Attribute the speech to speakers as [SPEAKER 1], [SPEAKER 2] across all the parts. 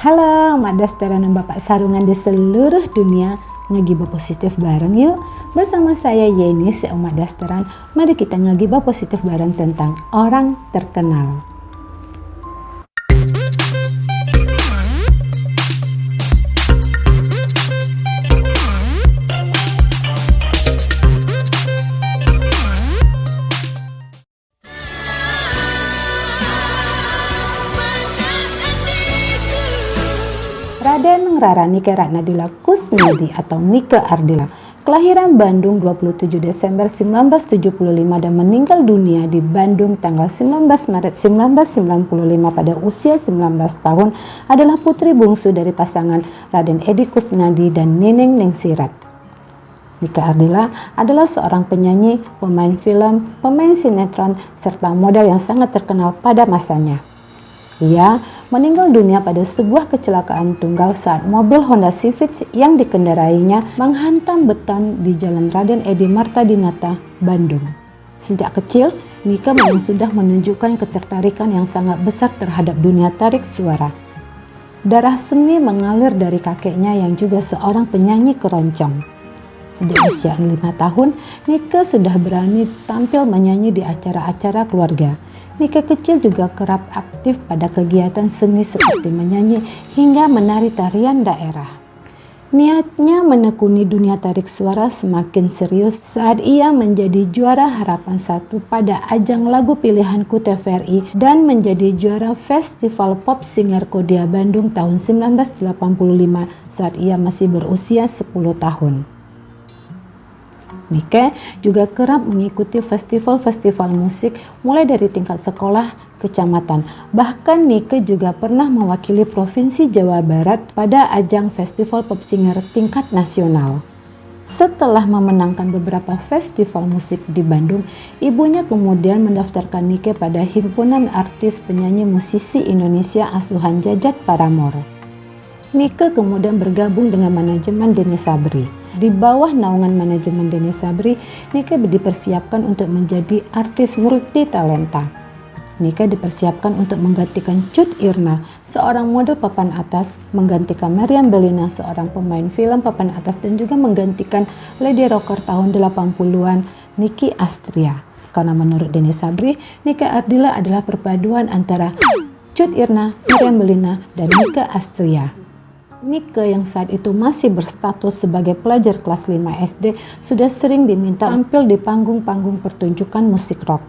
[SPEAKER 1] Halo Mak Dasteran dan Bapak Sarungan di seluruh dunia, ngegibah positif bareng yuk. Bersama saya Yeni, si Mak Dasteran. Mari kita ngegibah positif bareng tentang orang terkenal. Raden Rara Nike Ratnadila Kusnadi atau Nike Ardila, kelahiran Bandung 27 Desember 1975 dan meninggal dunia di Bandung tanggal 19 Maret 1995 pada usia 19 tahun, adalah putri bungsu dari pasangan Raden Edi Kusnadi dan Nining Ningsirat. Nike Ardila adalah seorang penyanyi, pemain film, pemain sinetron, serta model yang sangat terkenal pada masanya. Ia meninggal dunia pada sebuah kecelakaan tunggal saat mobil Honda Civic yang dikendarainya menghantam beton di Jalan Raden Edi Martadinata, Bandung. Sejak kecil, Nike memang sudah menunjukkan ketertarikan yang sangat besar terhadap dunia tarik suara. Darah seni mengalir dari kakeknya yang juga seorang penyanyi keroncong. Sejak usia 5 tahun, Nike sudah berani tampil menyanyi di acara-acara keluarga. Nike kecil juga kerap aktif pada kegiatan seni seperti menyanyi hingga menari tarian daerah. Niatnya menekuni dunia tarik suara semakin serius saat ia menjadi juara Harapan 1 pada ajang lagu pilihanku TVRI dan menjadi juara Festival Pop Singer Kodia Bandung tahun 1985 saat ia masih berusia 10 tahun. Nike juga kerap mengikuti festival-festival musik mulai dari tingkat sekolah, kecamatan. Bahkan Nike juga pernah mewakili Provinsi Jawa Barat pada ajang festival pop singer tingkat nasional. Setelah memenangkan beberapa festival musik di Bandung, ibunya kemudian mendaftarkan Nike pada Himpunan Artis Penyanyi Musisi Indonesia asuhan Jajat Paramore. Nike kemudian bergabung dengan manajemen Denny Sabri. Di bawah naungan manajemen Denny Sabri, Nike dipersiapkan untuk menjadi artis multi talenta. Nike dipersiapkan untuk menggantikan Cut Irna, seorang model papan atas, menggantikan Meriam Bellina, seorang pemain film papan atas, dan juga menggantikan Lady Rocker tahun 80-an, Nicky Astria. Karena menurut Denny Sabri, Nike Ardila adalah perpaduan antara Cut Irna, Meriam Bellina, dan Nike Astria. Nike yang saat itu masih berstatus sebagai pelajar kelas 5 SD sudah sering diminta tampil di panggung-panggung pertunjukan musik rock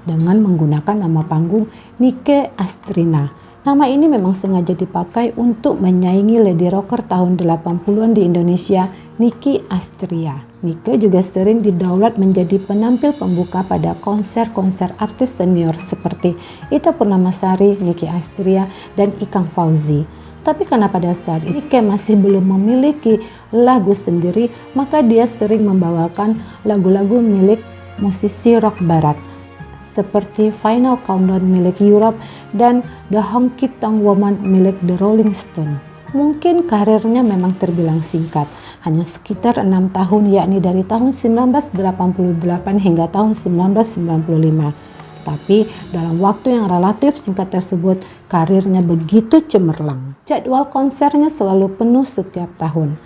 [SPEAKER 1] dengan menggunakan nama panggung Nike Astrina. Nama ini memang sengaja dipakai untuk menyaingi Lady Rocker tahun 80-an di Indonesia, Nicky Astria. Nike juga sering didaulat menjadi penampil pembuka pada konser-konser artis senior seperti Ita Purnamasari, Nicky Astria, dan Ikang Fauzi. Tapi karena pada saat itu Nike masih belum memiliki lagu sendiri, maka dia sering membawakan lagu-lagu milik musisi rock barat seperti Final Countdown milik Europe dan The Honky Tonk Woman milik The Rolling Stones. Mungkin karirnya memang terbilang singkat, hanya sekitar 6 tahun, yakni dari tahun 1988 hingga tahun 1995. Tapi dalam waktu yang relatif singkat tersebut, karirnya begitu cemerlang. Jadwal konsernya selalu penuh setiap tahun.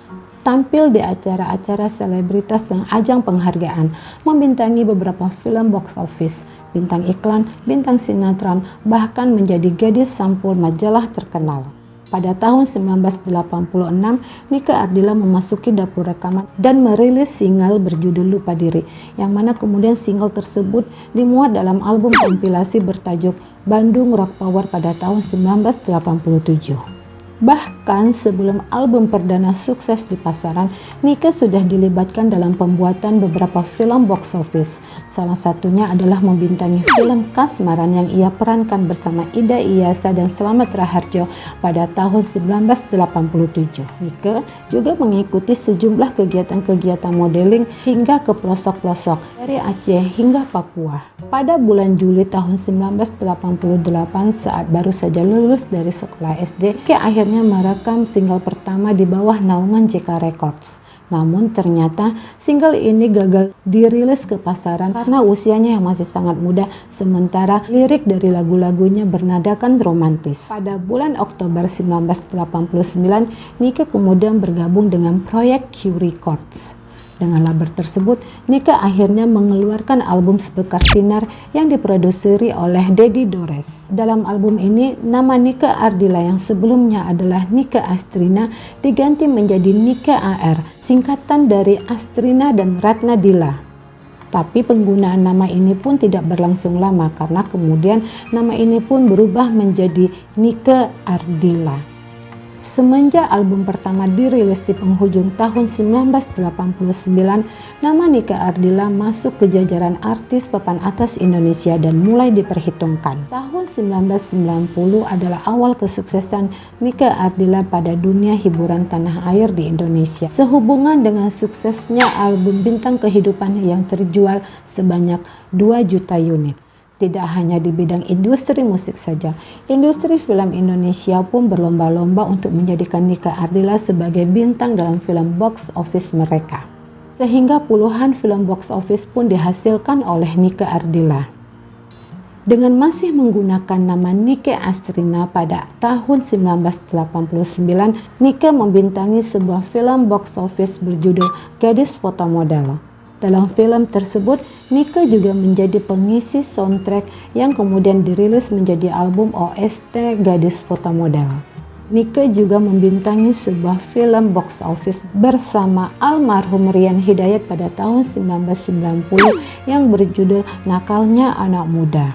[SPEAKER 1] Tampil di acara-acara selebritas dan ajang penghargaan, membintangi beberapa film box office, bintang iklan, bintang sinetron, bahkan menjadi gadis sampul majalah terkenal. Pada tahun 1986, Nike Ardila memasuki dapur rekaman dan merilis single berjudul Lupa Diri, yang mana kemudian single tersebut dimuat dalam album kompilasi bertajuk Bandung Rock Power pada tahun 1987. Bahkan sebelum album perdana sukses di pasaran, Nike sudah dilibatkan dalam pembuatan beberapa film box office. Salah satunya adalah membintangi film Kasmaran yang ia perankan bersama Ida Iyasa dan Slamet Raharjo pada tahun 1987. Nike juga mengikuti sejumlah kegiatan-kegiatan modeling hingga ke pelosok-pelosok dari Aceh hingga Papua. Pada bulan Juli tahun 1988 saat baru saja lulus dari sekolah SD, Nike akhirnya merekam single pertama di bawah naungan JK Records. Namun ternyata single ini gagal dirilis ke pasaran karena usianya yang masih sangat muda, sementara lirik dari lagu-lagunya bernadakan romantis. Pada bulan Oktober 1989, Nike kemudian bergabung dengan proyek Q Records. Dengan label tersebut, Nike akhirnya mengeluarkan album Sebekar Sinar yang diproduseri oleh Dedi Dores. Dalam album ini, nama Nike Ardilla yang sebelumnya adalah Nike Astrina diganti menjadi Nike AR, singkatan dari Astrina dan Ratna Dilla. Tapi penggunaan nama ini pun tidak berlangsung lama karena kemudian nama ini pun berubah menjadi Nike Ardilla. Semenjak album pertama dirilis di penghujung tahun 1989, nama Nike Ardilla masuk ke jajaran artis papan atas Indonesia dan mulai diperhitungkan. Tahun 1990 adalah awal kesuksesan Nike Ardilla pada dunia hiburan tanah air di Indonesia. Sehubungan dengan suksesnya album Bintang Kehidupan yang terjual sebanyak 2 juta unit. Tidak hanya di bidang industri musik saja, industri film Indonesia pun berlomba-lomba untuk menjadikan Nike Ardilla sebagai bintang dalam film box office mereka. Sehingga puluhan film box office pun dihasilkan oleh Nike Ardilla. Dengan masih menggunakan nama Nike Astrina pada tahun 1989, Nike membintangi sebuah film box office berjudul Gadis Foto Model. Dalam film tersebut, Nike juga menjadi pengisi soundtrack yang kemudian dirilis menjadi album OST Gadis Foto Model. Nike juga membintangi sebuah film box office bersama almarhum Rian Hidayat pada tahun 1990 yang berjudul Nakalnya Anak Muda.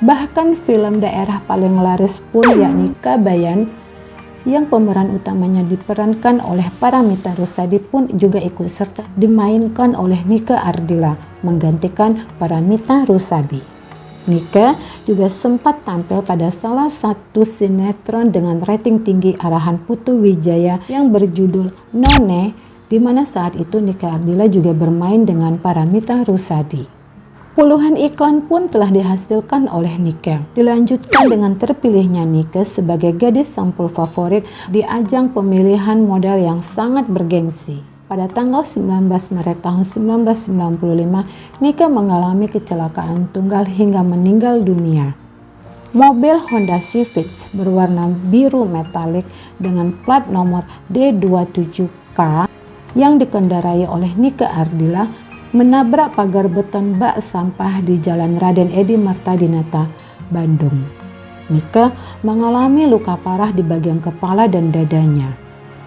[SPEAKER 1] Bahkan film daerah paling laris pun yakni Kabayan yang pemeran utamanya diperankan oleh Paramitha Rusady pun juga ikut serta dimainkan oleh Nike Ardilla menggantikan Paramitha Rusady. Nike juga sempat tampil pada salah satu sinetron dengan rating tinggi arahan Putu Wijaya yang berjudul None, di mana saat itu Nike Ardilla juga bermain dengan Paramitha Rusady. Puluhan iklan pun telah dihasilkan oleh Nike. Dilanjutkan dengan terpilihnya Nike sebagai gadis sampul favorit di ajang pemilihan model yang sangat bergengsi. Pada tanggal 19 Maret tahun 1995, Nike mengalami kecelakaan tunggal hingga meninggal dunia. Mobil Honda Civic berwarna biru metalik dengan plat nomor D27K yang dikendarai oleh Nike Ardilla menabrak pagar beton bak sampah di Jalan Raden Edi Martadinata, Bandung. Nike mengalami luka parah di bagian kepala dan dadanya.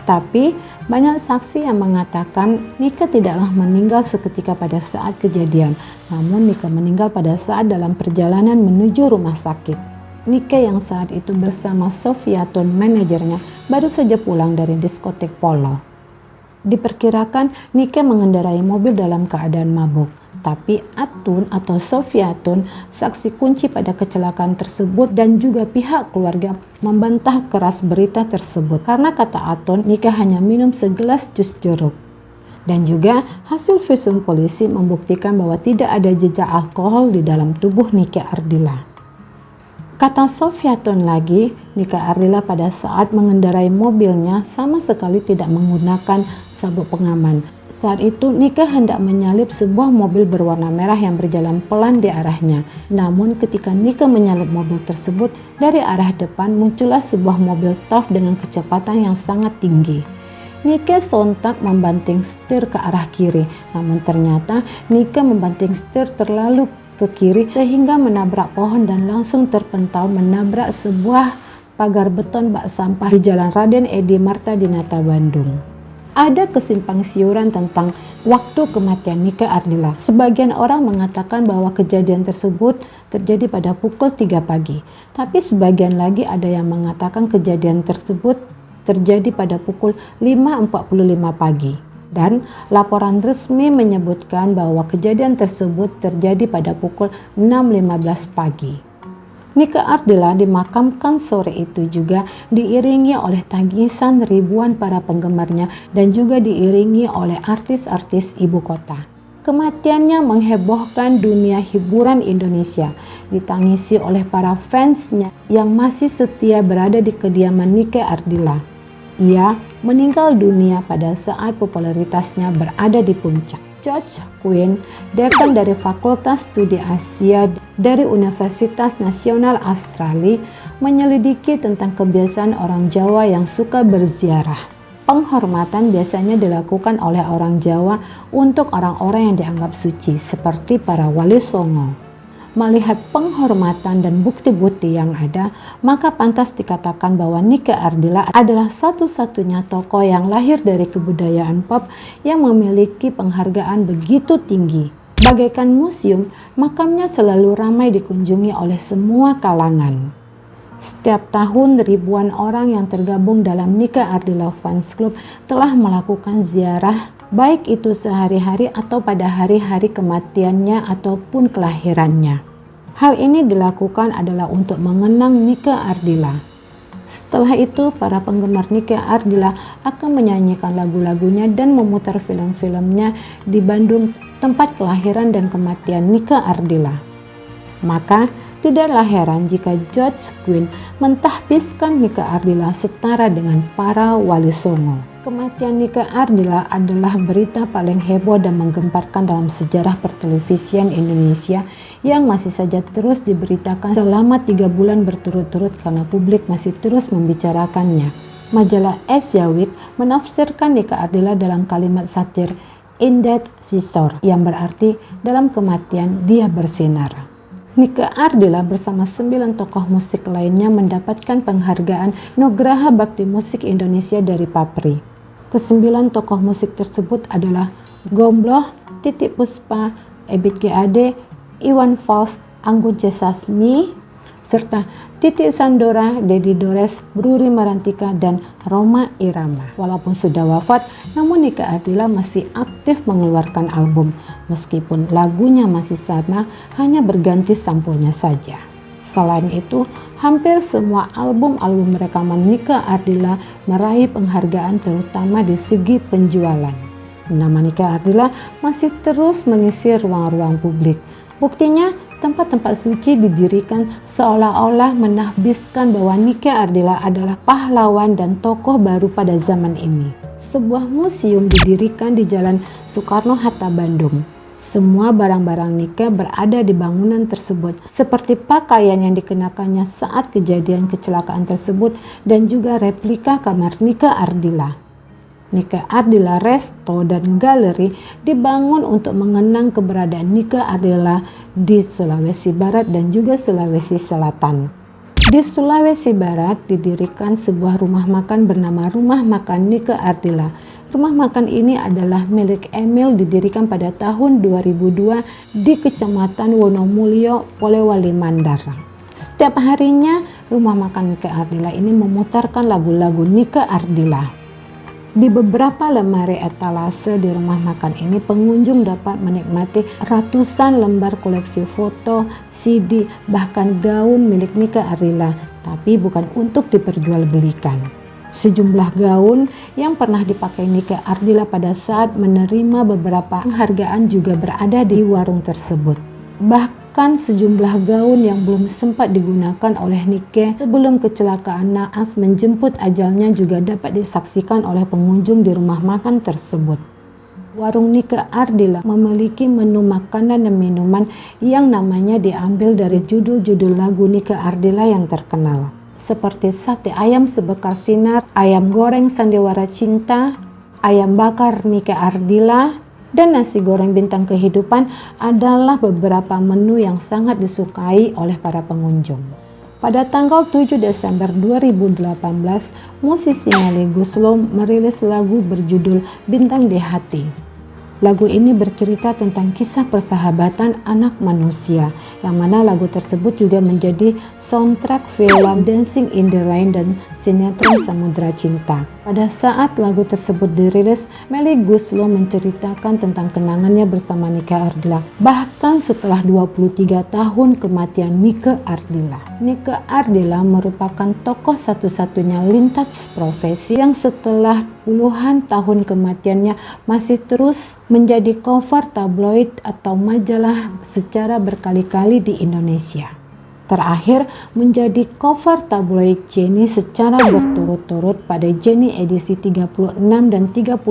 [SPEAKER 1] Tapi banyak saksi yang mengatakan Nike tidaklah meninggal seketika pada saat kejadian, namun Nike meninggal pada saat dalam perjalanan menuju rumah sakit. Nike yang saat itu bersama Sofiatun manajernya baru saja pulang dari diskotik Polo. Diperkirakan Nike mengendarai mobil dalam keadaan mabuk, tapi Atun atau Sofiatun, saksi kunci pada kecelakaan tersebut dan juga pihak keluarga membantah keras berita tersebut karena kata Atun, Nike hanya minum segelas jus jeruk. Dan juga hasil visum polisi membuktikan bahwa tidak ada jejak alkohol di dalam tubuh Nike Ardilla. Kata Sofiatun lagi, Nike Ardilla pada saat mengendarai mobilnya sama sekali tidak menggunakan sabuk pengaman. Saat itu Nike hendak menyalip sebuah mobil berwarna merah yang berjalan pelan di arahnya. Namun ketika Nike menyalip mobil tersebut, dari arah depan muncullah sebuah mobil TOF dengan kecepatan yang sangat tinggi. Nike sontak membanting setir ke arah kiri, namun ternyata Nike membanting setir terlalu ke kiri sehingga menabrak pohon dan langsung terpental menabrak sebuah pagar beton bak sampah di Jalan Raden Edi Martadinata, Bandung. Ada kesimpang siuran tentang waktu kematian Nike Ardilla. Sebagian orang mengatakan bahwa kejadian tersebut terjadi pada pukul 3 pagi. Tapi sebagian lagi ada yang mengatakan kejadian tersebut terjadi pada pukul 5.45 pagi. Dan laporan resmi menyebutkan bahwa kejadian tersebut terjadi pada pukul 6.15 pagi. Nike Ardilla dimakamkan sore itu juga diiringi oleh tangisan ribuan para penggemarnya dan juga diiringi oleh artis-artis ibu kota. Kematiannya menghebohkan dunia hiburan Indonesia, ditangisi oleh para fansnya yang masih setia berada di kediaman Nike Ardilla. Ia meninggal dunia pada saat popularitasnya berada di puncak. George Quinn, dekan dari Fakultas Studi Asia dari Universitas Nasional Australia, menyelidiki tentang kebiasaan orang Jawa yang suka berziarah. Penghormatan biasanya dilakukan oleh orang Jawa untuk orang-orang yang dianggap suci, seperti para wali songo. Melihat penghormatan dan bukti-bukti yang ada, maka pantas dikatakan bahwa Nike Ardila adalah satu-satunya tokoh yang lahir dari kebudayaan pop yang memiliki penghargaan begitu tinggi. Bagaikan museum, makamnya selalu ramai dikunjungi oleh semua kalangan. Setiap tahun ribuan orang yang tergabung dalam Nike Ardila Fans Club telah melakukan ziarah, baik itu sehari-hari atau pada hari-hari kematiannya ataupun kelahirannya. Hal ini dilakukan adalah untuk mengenang Nike Ardila. Setelah itu, para penggemar Nike Ardila akan menyanyikan lagu-lagunya dan memutar film-filmnya di Bandung, tempat kelahiran dan kematian Nike Ardila. Maka, tidaklah heran jika George Quinn mentahbiskan Nike Ardila setara dengan para wali songo. Kematian Nike Ardila adalah berita paling heboh dan menggemparkan dalam sejarah pertelevisian Indonesia yang masih saja terus diberitakan selama 3 bulan berturut-turut karena publik masih terus membicarakannya. Majalah Asia Week menafsirkan Nike Ardila dalam kalimat satir "In Death She Shone", yang berarti dalam kematian dia bersinar. Nike Ardila bersama 9 tokoh musik lainnya mendapatkan penghargaan Nugraha Bakti Musik Indonesia dari Papri. Ke-9 tokoh musik tersebut adalah Gombloh, Titiek Puspa, Ebit G. Ade, Iwan Fals, Anggun C. Sasmi, serta Titi Sandora, Dedi Dores, Bruri Marantika, dan Rhoma Irama. Walaupun sudah wafat, namun Nike Ardila masih aktif mengeluarkan album. Meskipun lagunya masih sama, hanya berganti sampulnya saja. Selain itu, hampir semua album-album rekaman Nike Ardila meraih penghargaan terutama di segi penjualan. Nama Nike Ardila masih terus mengisi ruang-ruang publik. Buktinya, tempat-tempat suci didirikan seolah-olah menahbiskan bahwa Nike Ardila adalah pahlawan dan tokoh baru pada zaman ini. Sebuah museum didirikan di Jalan Soekarno-Hatta, Bandung. Semua barang-barang Nike berada di bangunan tersebut, seperti pakaian yang dikenakannya saat kejadian kecelakaan tersebut dan juga replika kamar Nike Ardila. Nike Ardila Resto dan Galeri dibangun untuk mengenang keberadaan Nike Ardila di Sulawesi Barat dan juga Sulawesi Selatan. Di Sulawesi Barat didirikan sebuah rumah makan bernama Rumah Makan Nike Ardila. Rumah makan ini adalah milik Emil, didirikan pada tahun 2002 di Kecamatan Wonomulyo, Polewali Mandar. Setiap harinya, rumah makan Nike Ardila ini memutarkan lagu-lagu Nike Ardila. Di beberapa lemari etalase di rumah makan ini, pengunjung dapat menikmati ratusan lembar koleksi foto, CD, bahkan gaun milik Nike Ardila, tapi bukan untuk diperjualbelikan. Sejumlah gaun yang pernah dipakai Nike Ardila pada saat menerima beberapa penghargaan juga berada di warung tersebut. Bahkan sejumlah gaun yang belum sempat digunakan oleh Nike sebelum kecelakaan naas menjemput ajalnya juga dapat disaksikan oleh pengunjung di rumah makan tersebut. Warung Nike Ardila memiliki menu makanan dan minuman yang namanya diambil dari judul-judul lagu Nike Ardila yang terkenal, seperti sate ayam sebekar sinar, ayam goreng sandiwara cinta, ayam bakar Nike Ardila, dan nasi goreng bintang kehidupan adalah beberapa menu yang sangat disukai oleh para pengunjung. Pada tanggal 7 Desember 2018, musisi Melly Goeslaw merilis lagu berjudul Bintang di Hati. Lagu ini bercerita tentang kisah persahabatan anak manusia, yang mana lagu tersebut juga menjadi soundtrack film Dancing in the Rain dan sinetron Samudra Cinta. Pada saat lagu tersebut dirilis, Melly Goeslaw menceritakan tentang kenangannya bersama Nike Ardila, bahkan setelah 23 tahun kematian Nike Ardila. Nike Ardila merupakan tokoh satu-satunya lintas profesi yang setelah puluhan tahun kematiannya masih terus menjadi cover tabloid atau majalah secara berkali-kali di Indonesia. Terakhir menjadi cover tabloid Jenny secara berturut-turut pada Jenny edisi 36 dan 38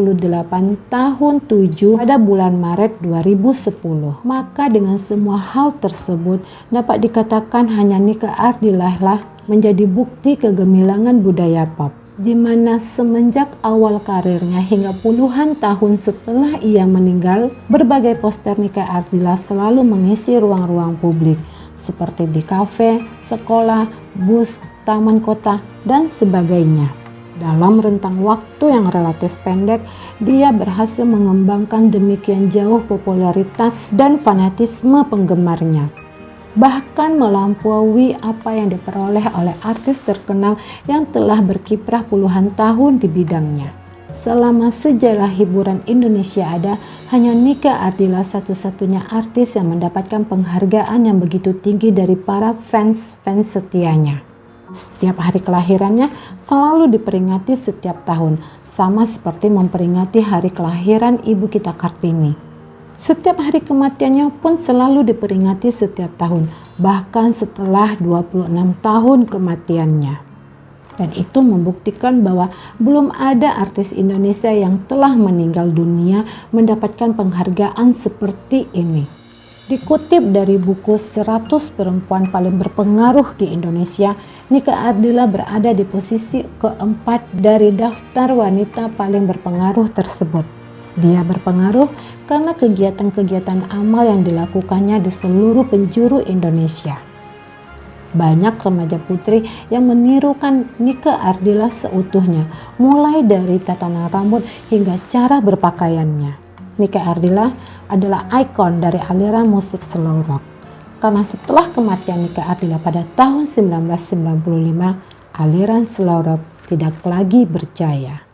[SPEAKER 1] tahun 7 pada bulan Maret 2010. Maka dengan semua hal tersebut dapat dikatakan hanya Nike Ardila lah menjadi bukti kegemilangan budaya pop, di mana semenjak awal karirnya hingga puluhan tahun setelah ia meninggal, berbagai poster Nike Ardila selalu mengisi ruang-ruang publik, seperti di kafe, sekolah, bus, taman kota, dan sebagainya. Dalam rentang waktu yang relatif pendek, dia berhasil mengembangkan demikian jauh popularitas dan fanatisme penggemarnya, bahkan melampaui apa yang diperoleh oleh artis terkenal yang telah berkiprah puluhan tahun di bidangnya. Selama sejarah hiburan Indonesia ada, hanya Nike Ardila satu-satunya artis yang mendapatkan penghargaan yang begitu tinggi dari para fans setianya. Setiap hari kelahirannya selalu diperingati setiap tahun, sama seperti memperingati hari kelahiran ibu kita Kartini. Setiap hari kematiannya pun selalu diperingati setiap tahun, bahkan setelah 26 tahun kematiannya. Dan itu membuktikan bahwa belum ada artis Indonesia yang telah meninggal dunia mendapatkan penghargaan seperti ini. Dikutip dari buku 100 perempuan paling berpengaruh di Indonesia, Nike Ardila berada di posisi keempat dari daftar wanita paling berpengaruh tersebut. Dia berpengaruh karena kegiatan-kegiatan amal yang dilakukannya di seluruh penjuru Indonesia. Banyak remaja putri yang menirukan Nike Ardila seutuhnya, mulai dari tatanan rambut hingga cara berpakaiannya. Nike Ardila adalah ikon dari aliran musik slow rock. Karena setelah kematian Nike Ardila pada tahun 1995, aliran slow rock tidak lagi berjaya.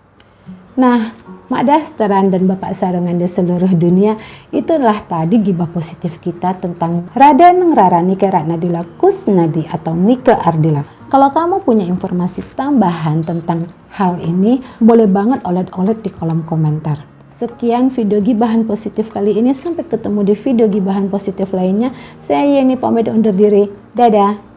[SPEAKER 1] Nah, Mak Dasteran dan Bapak Sarongan di seluruh dunia, itulah tadi gibah positif kita tentang Raden Rara Nike Ratnadila Kusnadi atau Nike Ardila. Kalau kamu punya informasi tambahan tentang hal ini, boleh banget olet-olet di kolom komentar. Sekian video gibahan positif kali ini, sampai ketemu di video gibahan positif lainnya. Saya Yeni pamit undur diri. Dadah.